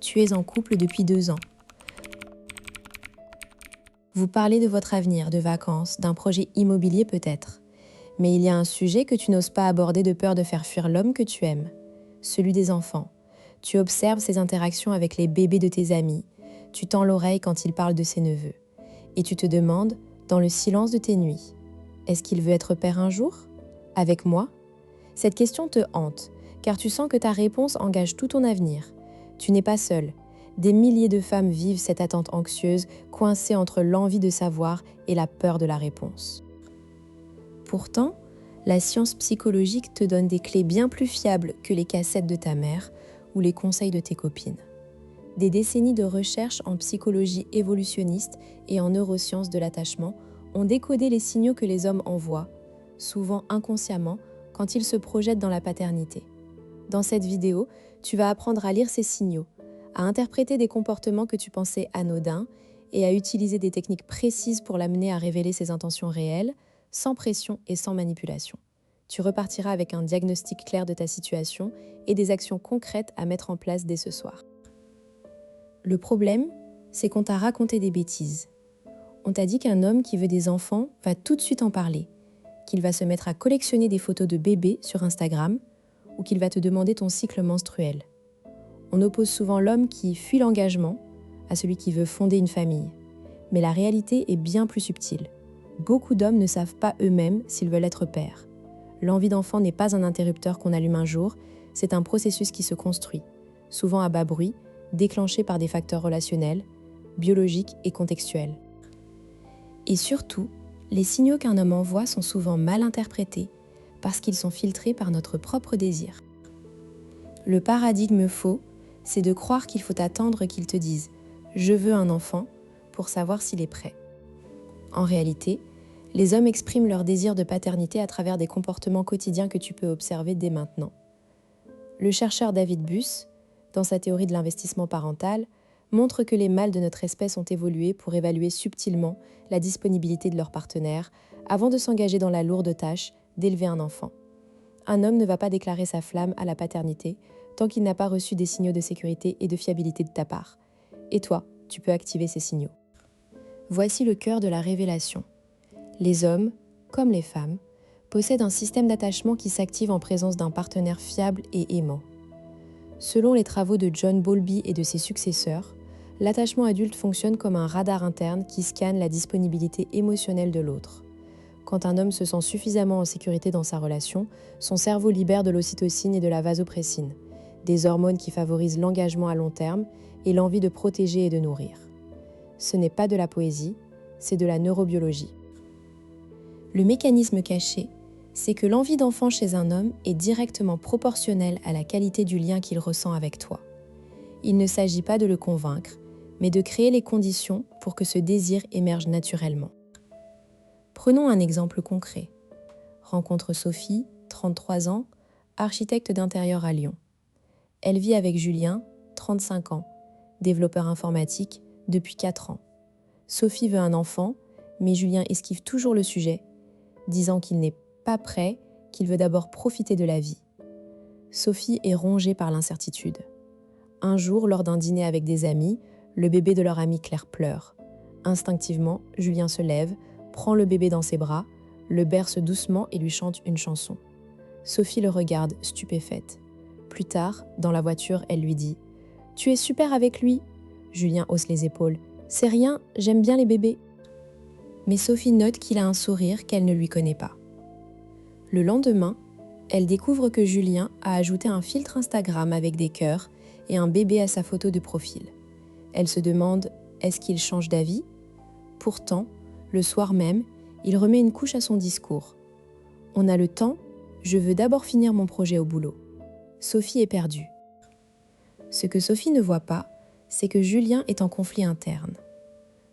Tu es en couple depuis 2 ans. Vous parlez de votre avenir, de vacances, d'un projet immobilier peut-être. Mais il y a un sujet que tu n'oses pas aborder de peur de faire fuir l'homme que tu aimes, celui des enfants. Tu observes ses interactions avec les bébés de tes amis. Tu tends l'oreille quand il parle de ses neveux. Et tu te demandes, dans le silence de tes nuits, est-ce qu'il veut être père un jour? Avec moi? Cette question te hante, car tu sens que ta réponse engage tout ton avenir. Tu n'es pas seule. Des milliers de femmes vivent cette attente anxieuse, coincée entre l'envie de savoir et la peur de la réponse. Pourtant, la science psychologique te donne des clés bien plus fiables que les cassettes de ta mère ou les conseils de tes copines. Des décennies de recherche en psychologie évolutionniste et en neurosciences de l'attachement ont décodé les signaux que les hommes envoient, souvent inconsciemment, quand ils se projettent dans la paternité. Dans cette vidéo, tu vas apprendre à lire ces signaux, à interpréter des comportements que tu pensais anodins et à utiliser des techniques précises pour l'amener à révéler ses intentions réelles, sans pression et sans manipulation. Tu repartiras avec un diagnostic clair de ta situation et des actions concrètes à mettre en place dès ce soir. Le problème, c'est qu'on t'a raconté des bêtises. On t'a dit qu'un homme qui veut des enfants va tout de suite en parler, qu'il va se mettre à collectionner des photos de bébés sur Instagram ou qu'il va te demander ton cycle menstruel. On oppose souvent l'homme qui fuit l'engagement à celui qui veut fonder une famille. Mais la réalité est bien plus subtile. Beaucoup d'hommes ne savent pas eux-mêmes s'ils veulent être pères. L'envie d'enfant n'est pas un interrupteur qu'on allume un jour, c'est un processus qui se construit, souvent à bas bruit, déclenché par des facteurs relationnels, biologiques et contextuels. Et surtout, les signaux qu'un homme envoie sont souvent mal interprétés parce qu'ils sont filtrés par notre propre désir. Le paradigme faux, c'est de croire qu'il faut attendre qu'il te dise « je veux un enfant » pour savoir s'il est prêt. En réalité, les hommes expriment leur désir de paternité à travers des comportements quotidiens que tu peux observer dès maintenant. Le chercheur David Buss, dans sa théorie de l'investissement parental, montre que les mâles de notre espèce ont évolué pour évaluer subtilement la disponibilité de leur partenaire avant de s'engager dans la lourde tâche d'élever un enfant. Un homme ne va pas déclarer sa flamme à la paternité tant qu'il n'a pas reçu des signaux de sécurité et de fiabilité de ta part. Et toi, tu peux activer ces signaux. Voici le cœur de la révélation. Les hommes, comme les femmes, possèdent un système d'attachement qui s'active en présence d'un partenaire fiable et aimant. Selon les travaux de John Bowlby et de ses successeurs, l'attachement adulte fonctionne comme un radar interne qui scanne la disponibilité émotionnelle de l'autre. Quand un homme se sent suffisamment en sécurité dans sa relation, son cerveau libère de l'ocytocine et de la vasopressine, des hormones qui favorisent l'engagement à long terme et l'envie de protéger et de nourrir. Ce n'est pas de la poésie, c'est de la neurobiologie. Le mécanisme caché, c'est que l'envie d'enfant chez un homme est directement proportionnelle à la qualité du lien qu'il ressent avec toi. Il ne s'agit pas de le convaincre, mais de créer les conditions pour que ce désir émerge naturellement. Prenons un exemple concret. Rencontre Sophie, 33 ans, architecte d'intérieur à Lyon. Elle vit avec Julien, 35 ans, développeur informatique, depuis 4 ans. Sophie veut un enfant, mais Julien esquive toujours le sujet, disant qu'il n'est pas prêt, qu'il veut d'abord profiter de la vie. Sophie est rongée par l'incertitude. Un jour, lors d'un dîner avec des amis, le bébé de leur amie Claire pleure. Instinctivement, Julien se lève, prend le bébé dans ses bras, le berce doucement et lui chante une chanson. Sophie le regarde, stupéfaite. Plus tard, dans la voiture, elle lui dit « Tu es super avec lui !» Julien hausse les épaules. « C'est rien, j'aime bien les bébés. » Mais Sophie note qu'il a un sourire qu'elle ne lui connaît pas. Le lendemain, elle découvre que Julien a ajouté un filtre Instagram avec des cœurs et un bébé à sa photo de profil. Elle se demande « Est-ce qu'il change d'avis ?» Pourtant, le soir même, il remet une couche à son discours. « On a le temps, je veux d'abord finir mon projet au boulot. » Sophie est perdue. Ce que Sophie ne voit pas, c'est que Julien est en conflit interne.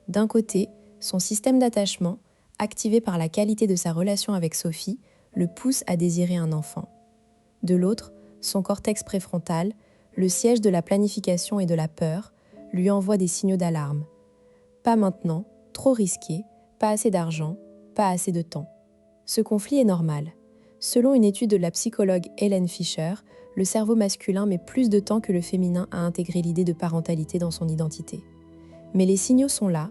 D'un côté, son système d'attachement, activé par la qualité de sa relation avec Sophie, le pousse à désirer un enfant. De l'autre, son cortex préfrontal, le siège de la planification et de la peur, lui envoie des signaux d'alarme. Pas maintenant, trop risqué, pas assez d'argent, pas assez de temps. Ce conflit est normal. Selon une étude de la psychologue Hélène Fischer, le cerveau masculin met plus de temps que le féminin à intégrer l'idée de parentalité dans son identité. Mais les signaux sont là,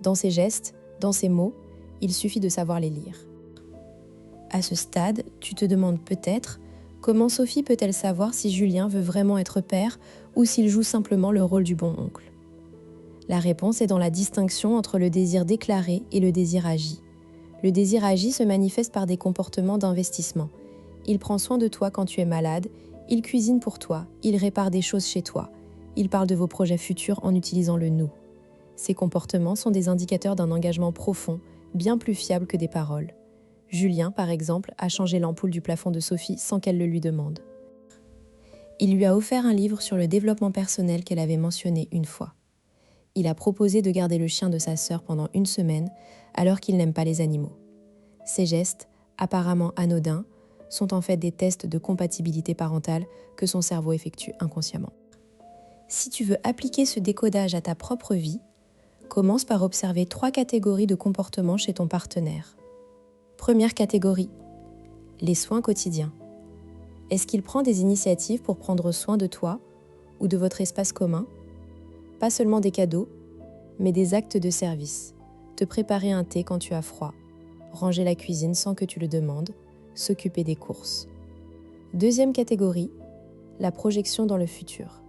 dans ses gestes, dans ses mots, il suffit de savoir les lire. À ce stade, tu te demandes peut-être comment Sophie peut-elle savoir si Julien veut vraiment être père ou s'il joue simplement le rôle du bon oncle. La réponse est dans la distinction entre le désir déclaré et le désir agi. Le désir agi se manifeste par des comportements d'investissement. Il prend soin de toi quand tu es malade, il cuisine pour toi, il répare des choses chez toi, il parle de vos projets futurs en utilisant le « nous ». Ces comportements sont des indicateurs d'un engagement profond, bien plus fiable que des paroles. Julien, par exemple, a changé l'ampoule du plafond de Sophie sans qu'elle le lui demande. Il lui a offert un livre sur le développement personnel qu'elle avait mentionné une fois. Il a proposé de garder le chien de sa sœur pendant 1 semaine, alors qu'il n'aime pas les animaux. Ces gestes, apparemment anodins, sont en fait des tests de compatibilité parentale que son cerveau effectue inconsciemment. Si tu veux appliquer ce décodage à ta propre vie, commence par observer 3 catégories de comportements chez ton partenaire. Première catégorie, les soins quotidiens. Est-ce qu'il prend des initiatives pour prendre soin de toi ou de votre espace commun ? Pas seulement des cadeaux, mais des actes de service. Te préparer un thé quand tu as froid, ranger la cuisine sans que tu le demandes, s'occuper des courses. Deuxième catégorie, la projection dans le futur.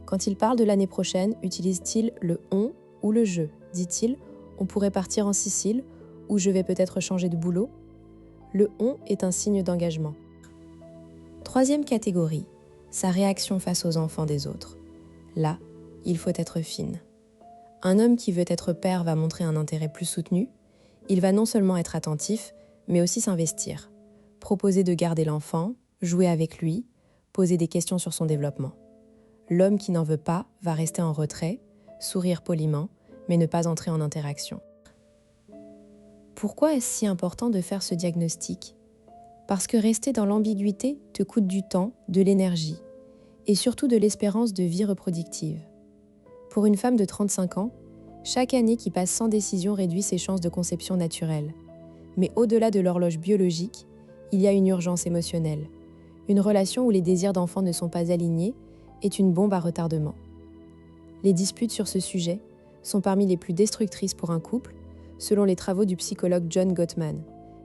Quand il parle de l'année prochaine, utilise-t-il le « on » ou le « je » ? Dit-il « on pourrait partir en Sicile » ou « je vais peut-être changer de boulot ». Le « on » est un signe d'engagement. Troisième catégorie, sa réaction face aux enfants des autres. Là, il faut être fine. Un homme qui veut être père va montrer un intérêt plus soutenu. Il va non seulement être attentif, mais aussi s'investir. Proposer de garder l'enfant, jouer avec lui, poser des questions sur son développement. L'homme qui n'en veut pas va rester en retrait, sourire poliment, mais ne pas entrer en interaction. Pourquoi est-ce si important de faire ce diagnostic ? Parce que rester dans l'ambiguïté te coûte du temps, de l'énergie, et surtout de l'espérance de vie reproductive. Pour une femme de 35 ans, chaque année qui passe sans décision réduit ses chances de conception naturelle. Mais au-delà de l'horloge biologique, il y a une urgence émotionnelle. Une relation où les désirs d'enfant ne sont pas alignés est une bombe à retardement. Les disputes sur ce sujet sont parmi les plus destructrices pour un couple, selon les travaux du psychologue John Gottman.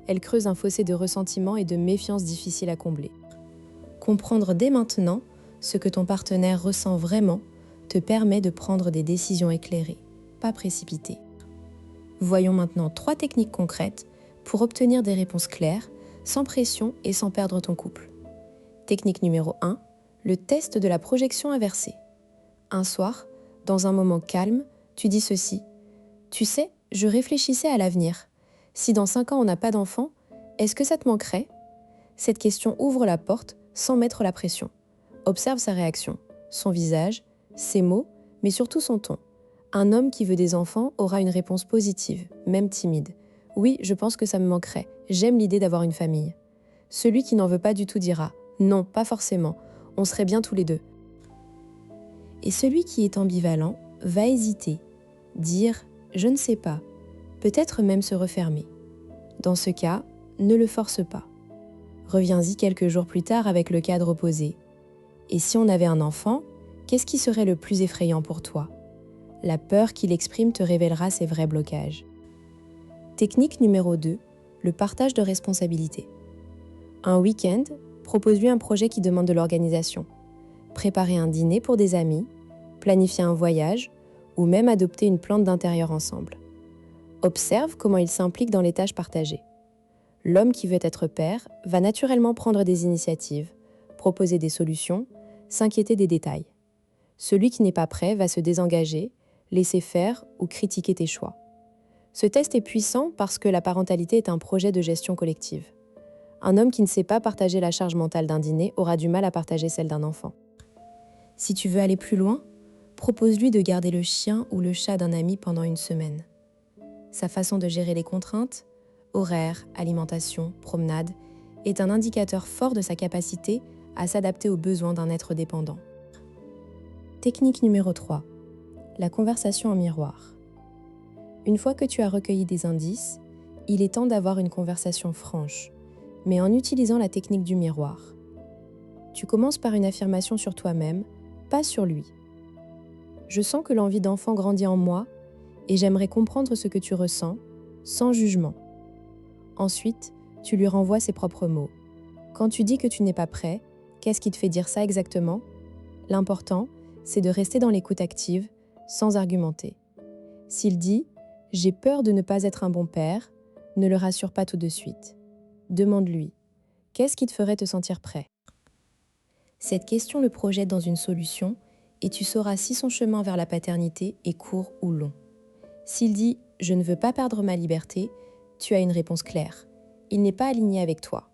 Elles creusent un fossé de ressentiment et de méfiance difficile à combler. Comprendre dès maintenant ce que ton partenaire ressent vraiment te permet de prendre des décisions éclairées, pas précipitées. Voyons maintenant 3 techniques concrètes pour obtenir des réponses claires, sans pression et sans perdre ton couple. Technique numéro 1, le test de la projection inversée. Un soir, dans un moment calme, tu dis ceci. « Tu sais, je réfléchissais à l'avenir. Si dans 5 ans on n'a pas d'enfant, est-ce que ça te manquerait ?» Cette question ouvre la porte sans mettre la pression. Observe sa réaction, son visage, ses mots, mais surtout son ton. Un homme qui veut des enfants aura une réponse positive, même timide. « Oui, je pense que ça me manquerait. J'aime l'idée d'avoir une famille. » Celui qui n'en veut pas du tout dira « Non, pas forcément. On serait bien tous les deux. » Et celui qui est ambivalent va hésiter, dire « Je ne sais pas », peut-être même se refermer. Dans ce cas, ne le force pas. Reviens-y quelques jours plus tard avec le cadre opposé. Et si on avait un enfant, qu'est-ce qui serait le plus effrayant pour toi ? La peur qu'il exprime te révélera ses vrais blocages. Technique numéro 2, le partage de responsabilités. Un week-end, propose-lui un projet qui demande de l'organisation. Préparer un dîner pour des amis, planifier un voyage ou même adopter une plante d'intérieur ensemble. Observe comment il s'implique dans les tâches partagées. L'homme qui veut être père va naturellement prendre des initiatives, proposer des solutions, s'inquiéter des détails. Celui qui n'est pas prêt va se désengager, laisser faire ou critiquer tes choix. Ce test est puissant parce que la parentalité est un projet de gestion collective. Un homme qui ne sait pas partager la charge mentale d'un dîner aura du mal à partager celle d'un enfant. Si tu veux aller plus loin, propose-lui de garder le chien ou le chat d'un ami pendant 1 semaine. Sa façon de gérer les contraintes, horaires, alimentation, promenade, est un indicateur fort de sa capacité à s'adapter aux besoins d'un être dépendant. Technique numéro 3. La conversation en miroir. Une fois que tu as recueilli des indices, il est temps d'avoir une conversation franche, mais en utilisant la technique du miroir. Tu commences par une affirmation sur toi-même, pas sur lui. Je sens que l'envie d'enfant grandit en moi et j'aimerais comprendre ce que tu ressens, sans jugement. Ensuite, tu lui renvoies ses propres mots. Quand tu dis que tu n'es pas prêt, qu'est-ce qui te fait dire ça exactement? L'important, c'est de rester dans l'écoute active, sans argumenter. S'il dit « j'ai peur de ne pas être un bon père », ne le rassure pas tout de suite. Demande-lui « qu'est-ce qui te ferait te sentir prêt ?» Cette question le projette dans une solution et tu sauras si son chemin vers la paternité est court ou long. S'il dit « je ne veux pas perdre ma liberté », tu as une réponse claire. Il n'est pas aligné avec toi.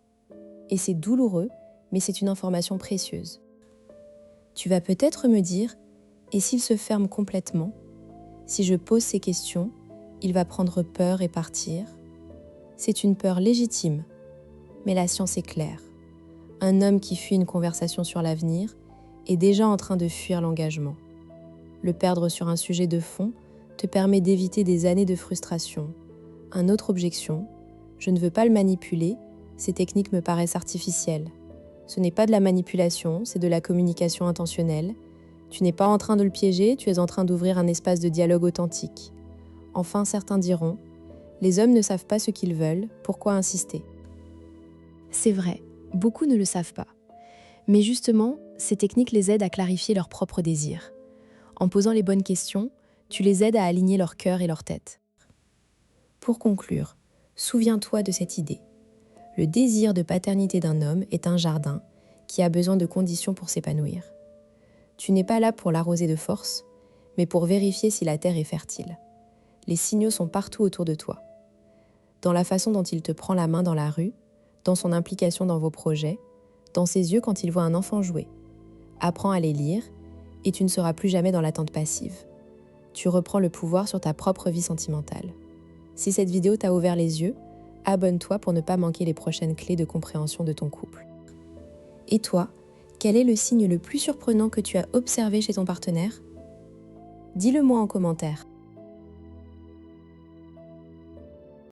Et c'est douloureux, mais c'est une information précieuse. Tu vas peut-être me dire « et s'il se ferme complètement ?» Si je pose ces questions, il va prendre peur et partir. C'est une peur légitime, mais la science est claire. Un homme qui fuit une conversation sur l'avenir est déjà en train de fuir l'engagement. Le perdre sur un sujet de fond te permet d'éviter des années de frustration. Une autre objection, je ne veux pas le manipuler, ces techniques me paraissent artificielles. Ce n'est pas de la manipulation, c'est de la communication intentionnelle. Tu n'es pas en train de le piéger, tu es en train d'ouvrir un espace de dialogue authentique. Enfin, certains diront, les hommes ne savent pas ce qu'ils veulent, pourquoi insister? C'est vrai, beaucoup ne le savent pas. Mais justement, ces techniques les aident à clarifier leurs propres désirs. En posant les bonnes questions, tu les aides à aligner leur cœur et leur tête. Pour conclure, souviens-toi de cette idée. Le désir de paternité d'un homme est un jardin qui a besoin de conditions pour s'épanouir. Tu n'es pas là pour l'arroser de force, mais pour vérifier si la terre est fertile. Les signaux sont partout autour de toi. Dans la façon dont il te prend la main dans la rue, dans son implication dans vos projets, dans ses yeux quand il voit un enfant jouer. Apprends à les lire et tu ne seras plus jamais dans l'attente passive. Tu reprends le pouvoir sur ta propre vie sentimentale. Si cette vidéo t'a ouvert les yeux, abonne-toi pour ne pas manquer les prochaines clés de compréhension de ton couple. Et toi, quel est le signe le plus surprenant que tu as observé chez ton partenaire? Dis-le moi en commentaire.